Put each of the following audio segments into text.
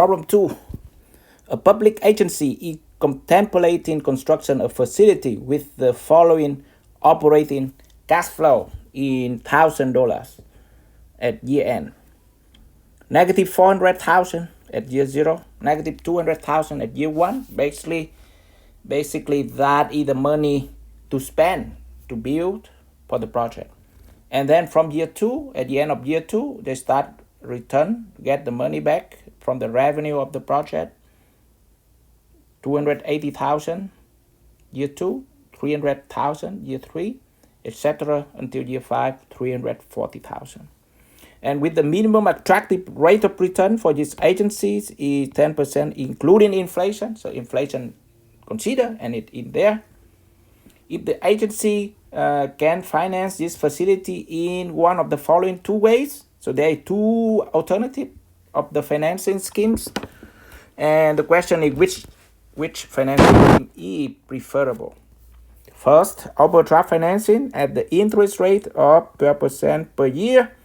Problem 2. A public agency is contemplating construction of a facility with the following operating cash flow in $1,000 at year end. Negative 400,000 at year 0, negative 200,000 at year 1. Basically that is the money to spend to build for the project. And then from year 2, at the end of year 2, they start get the money back from the revenue of the project. 280,000 year 2, 300,000 year 3, etc. until year 5, 340,000. And with the minimum attractive rate of return for these agencies is 10% including inflation. So inflation consider and it in there. If the agency can finance this facility in one of the following two ways, so there are two alternatives of the financing schemes, and the question is which financing scheme is preferable. First, overdraft financing at the interest rate of 12% per year,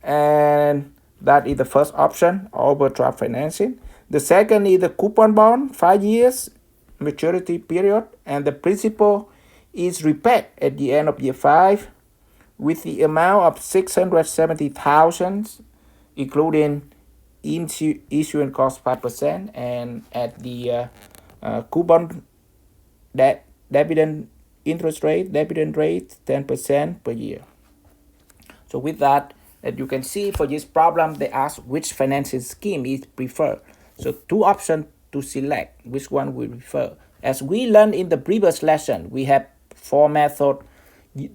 and that is the first option, overdraft financing. The second is the coupon bond, 5 years maturity period, and the principal is repaid at the end of year 5 with the amount of 670,000, including issuing cost 5%, and at the coupon dividend rate 10% per year. So with that, as you can see, for this problem, they ask which financing scheme is preferred. So two options to select which one we prefer. As we learned in the previous lesson, we have 4 methods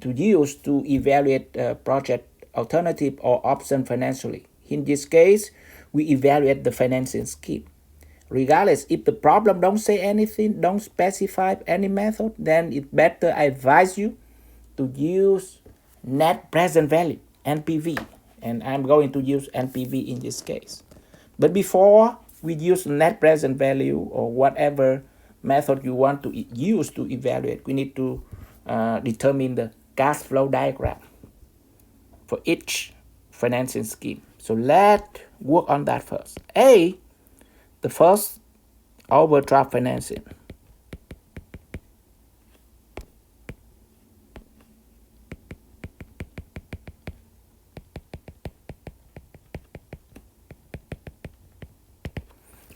to use to evaluate project alternative or option financially. In this case, we evaluate the financing scheme. Regardless, if the problem don't say anything, don't specify any method, then it's better I advise you to use net present value, NPV. And I'm going to use NPV in this case. But before we use net present value or whatever method you want to use to evaluate, we need to determine the cash flow diagram for each financing scheme. So let's work on that first. The first, overdraft financing.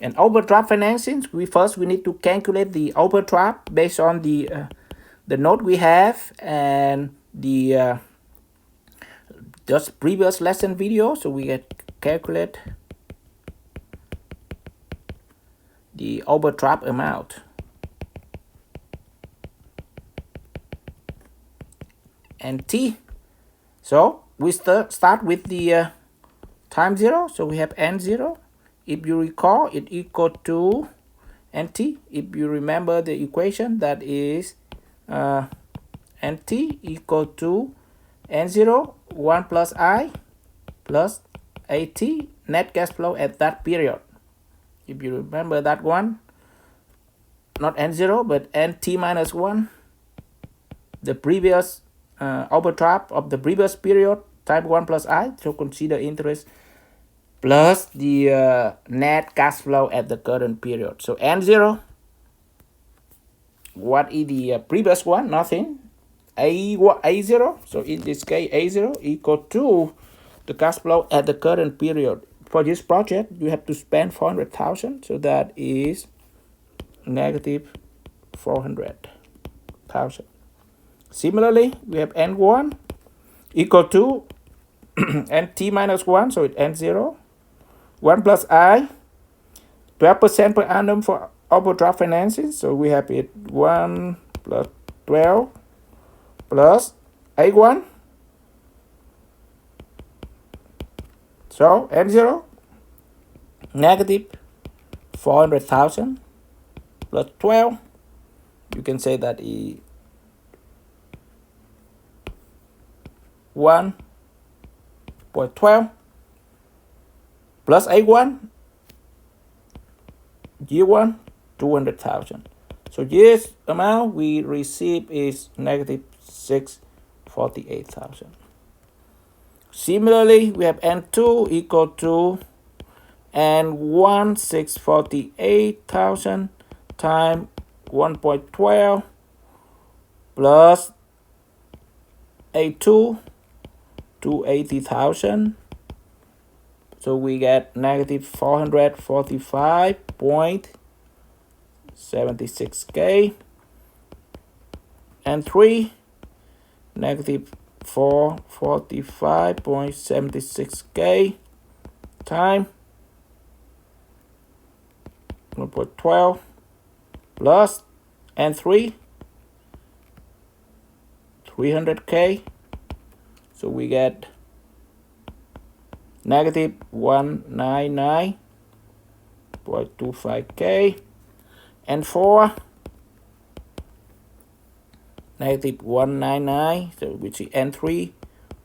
And overdraft financing, we need to calculate the overdraft based on the note we have and the just previous lesson video. So we calculate the overdraft amount. And T. So we start with the time 0. So we have N0. If you recall, it equal to NT. If you remember the equation, that is NT equal to N0, 1 plus I plus AT, net cash flow at that period. If you remember that one, not N0, but NT minus 1, the previous overdraft of the previous period, type 1 plus I, so consider interest plus the net cash flow at the current period. So N0, what is the previous one? Nothing. A0, so in this case A0 equal to the cash flow at the current period. For this project, you have to spend 400,000, so that is negative 400,000. Similarly, we have N1 equal to NT minus 1, so it's N0. 1 plus I, 12% per annum for overdraft financing. So we have it 1 plus 12 plus A1. So N0, negative 400,000 plus 12. You can say that is 1.12 plus A1, year 1, 200,000. So this amount we receive is negative 648,000. Similarly, we have N2 equal to and 1,648,000 times 1.12 plus A2, 280,000. So we get negative 445.76k, and 3, negative 445.76k time 1.12 plus and 3, 300k. So we get negative 199.25k, and 4, negative 199, so which is n3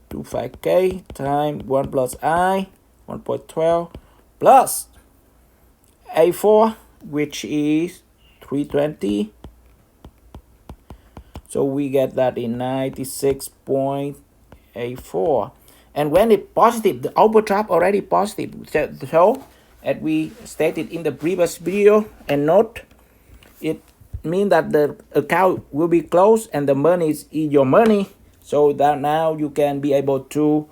25k times 1 plus I 1.12 plus A4, which is 320. So we get that in 96.84. And when it's positive, the overdraft already positive. So as we stated in the previous video and note, it means that the account will be closed and the money is your money. So that now you can be able to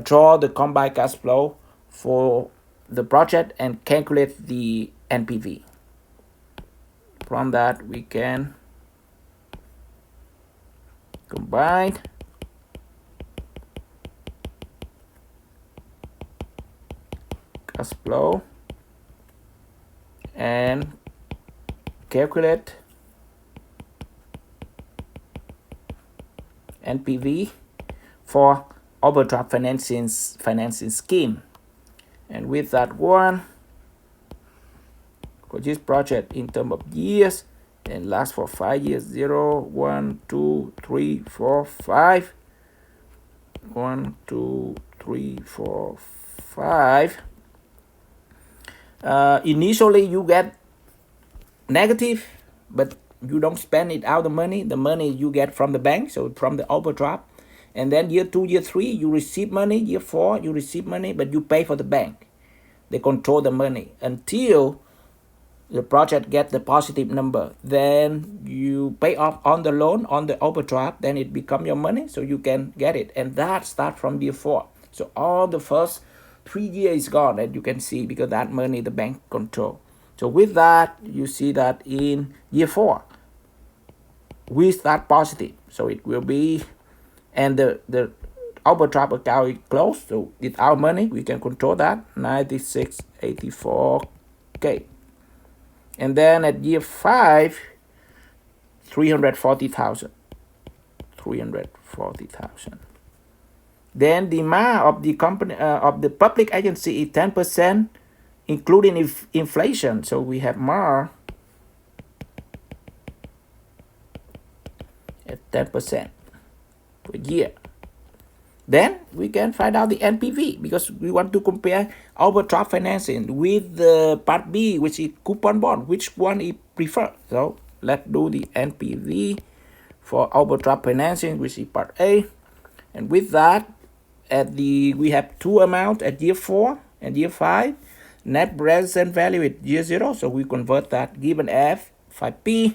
draw the combined cash flow for the project and calculate the NPV. From that we can combine cash flow and calculate NPV for overdraft financing scheme. And with that one, for this project in terms of years, and lasts for 5 years, 0, 1, 2, 3, 4, 5. 1, 2, 3, 4, 5. Initially you get negative, but you don't spend it out the money you get from the bank, so from the overdraft. And then year 2, year 3 you receive money, year 4 you receive money, but you pay for the bank. They control the money until the project get the positive number. Then you pay off on the loan, on the overdraft, then it become your money, so you can get it. And that start from year 4. So all the first 3 years is gone, as you can see, because that money the bank control. So with that, you see that in year 4, we start positive. So it will be, and the overdraft account is closed, so it's our money, we can control that, 96.84k. And then at year 5, 340,000. Then the amount of the company of the public agency is 10%, including inflation. So we have MAR at 10% per year. Then we can find out the NPV, because we want to compare overdraft financing with the part B, which is coupon bond, which one is preferred. So let's do the NPV for overdraft financing, which is part A. And with that, we have two amounts at year 4 and year 5. Net present value at year 0, so we convert that, given F 5P.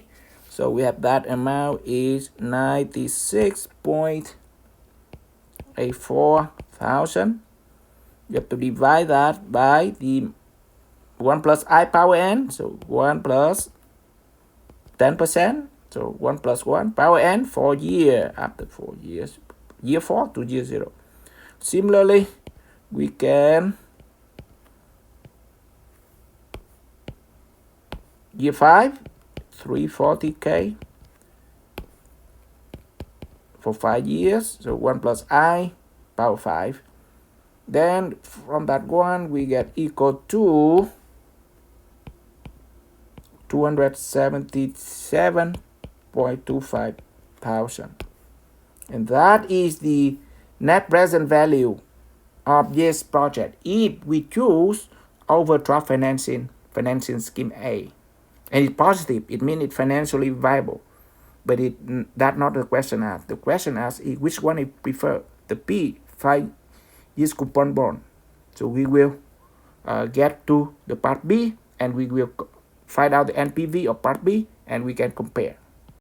So we have that amount is 96.84,000. You have to divide that by the 1 plus I power n, so 1 plus 10%, so 1 plus 1 power n for year, after 4 years, year 4 to year 0. Similarly, we can year 5, 340k for 5 years, so 1 plus I power 5. Then from that one we get equal to 277.25 thousand, and that is the net present value of this project if we choose overdraft financing scheme A. And it's positive, it means it's financially viable. But that's not the question asked. The question asked is which one is preferred, the P, 5 years coupon bond. So we will get to the part B, and we will find out the NPV of part B, and we can compare.